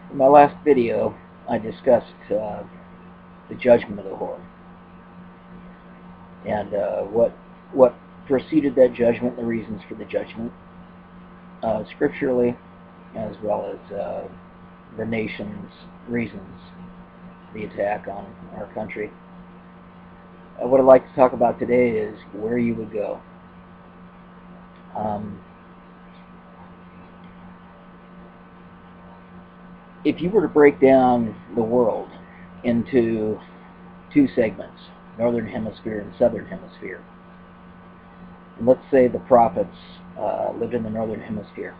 In my last video, I discussed the judgment of the whore and what preceded that judgment, the reasons for the judgment, scripturally, as well as the nation's reasons, the attack on our country. What I'd like to talk about today is where you would go. If you were to break down the world into two segments, Northern Hemisphere and Southern Hemisphere, and let's say the prophets lived in the Northern Hemisphere,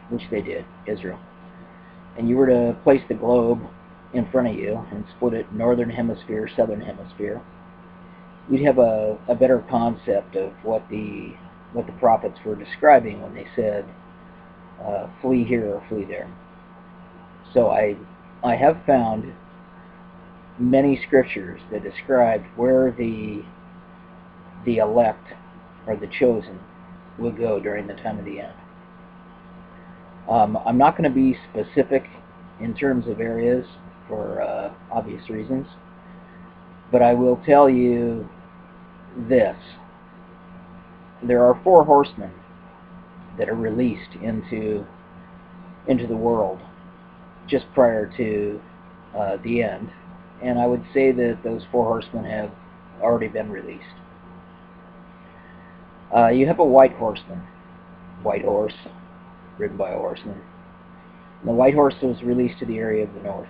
which they did, Israel, and you were to place the globe in front of you and split it Northern Hemisphere, Southern Hemisphere, you'd have a better concept of what the prophets were describing when they said flee here or flee there. So I have found many scriptures that describe where the elect or the chosen will go during the time of the end. I'm not going to be specific in terms of areas for obvious reasons, but I will tell you this. There are 4 horsemen that are released into the world just prior to the end, and I would say that those 4 horsemen have already been released. You have a white horseman, white horse, ridden by a horseman. And the white horse was released to the area of the north.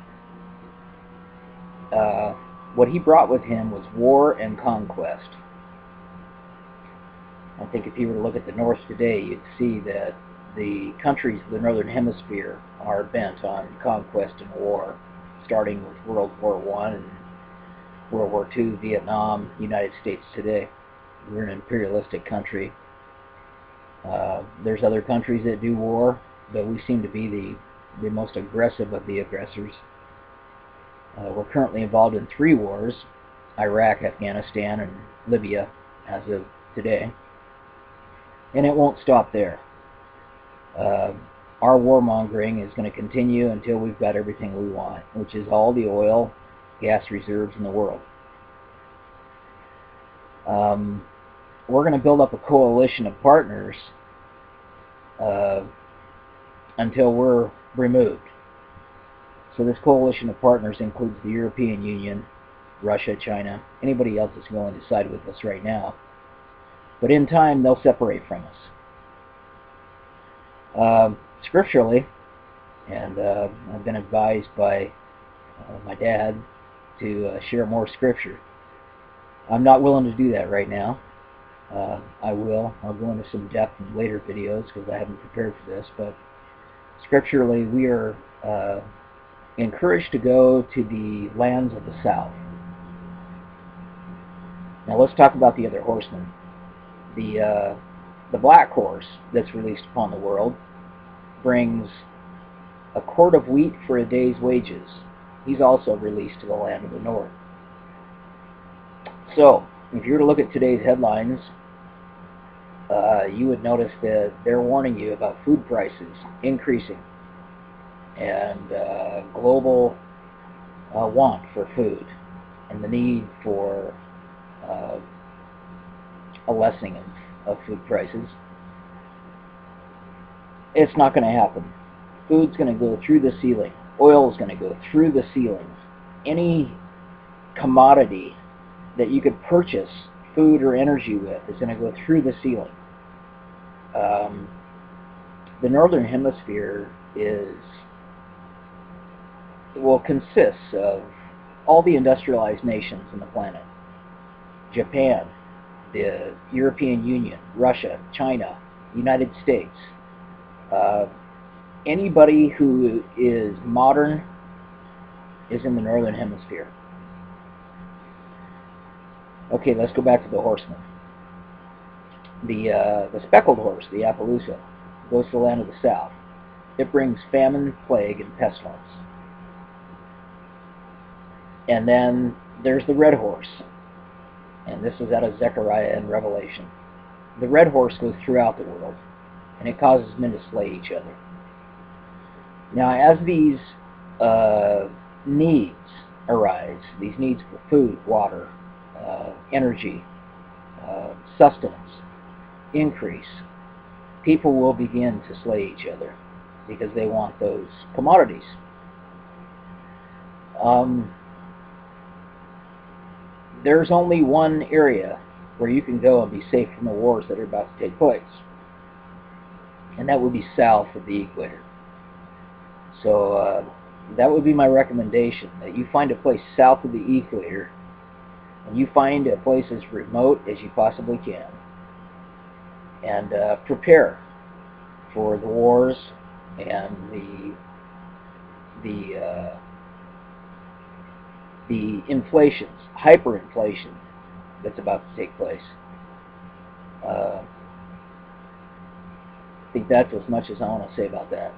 What he brought with him was war and conquest. I think if you were to look at the north today, you'd see that the countries of the Northern Hemisphere are bent on conquest and war, starting with World War I and World War II, Vietnam, United States today. We're an imperialistic country. There's other countries that do war, but we seem to be the most aggressive of the aggressors. We're currently involved in 3 wars, Iraq, Afghanistan, and Libya, as of today. And it won't stop there. Our warmongering is going to continue until we've got everything we want, which is all the oil, gas reserves in the world. We're going to build up a coalition of partners until we're removed. So this coalition of partners includes the European Union, Russia, China, anybody else that's willing to side with us right now. But in time, they'll separate from us. Scripturally, and I've been advised by my dad to share more scripture. I'm not willing to do that right now. I'll go into some depth in later videos because I haven't prepared for this, but scripturally we are encouraged to go to the lands of the south. Now let's talk about the other horsemen. The black horse that's released upon the world brings a quart of wheat for a day's wages. He's also released to the land of the north. So, if you were to look at today's headlines, you would notice that they're warning you about food prices increasing and global want for food and the need for a lessening of food prices. It's not going to happen. Food's going to go through the ceiling. Oil is going to go through the ceiling. Any commodity that you could purchase food or energy with is going to go through the ceiling. The Northern Hemisphere consists of all the industrialized nations on the planet. Japan, the European Union, Russia, China, United States. Anybody who is modern is in the Northern Hemisphere. Okay, let's go back to the horsemen. The speckled horse, the Appaloosa, goes to the land of the south. It brings famine, plague, and pestilence. And then there's the red horse, and this is out of Zechariah and Revelation. The red horse goes throughout the world, and it causes men to slay each other. Now, as these needs arise, these needs for food, water, energy, sustenance increase, people will begin to slay each other because they want those commodities. There's only one area where you can go and be safe from the wars that are about to take place, and that would be south of the equator. So that would be my recommendation, that you find a place south of the equator, and you find a place as remote as you possibly can, and prepare for the wars and the inflations, hyperinflation that's about to take place. I think that's as much as I want to say about that.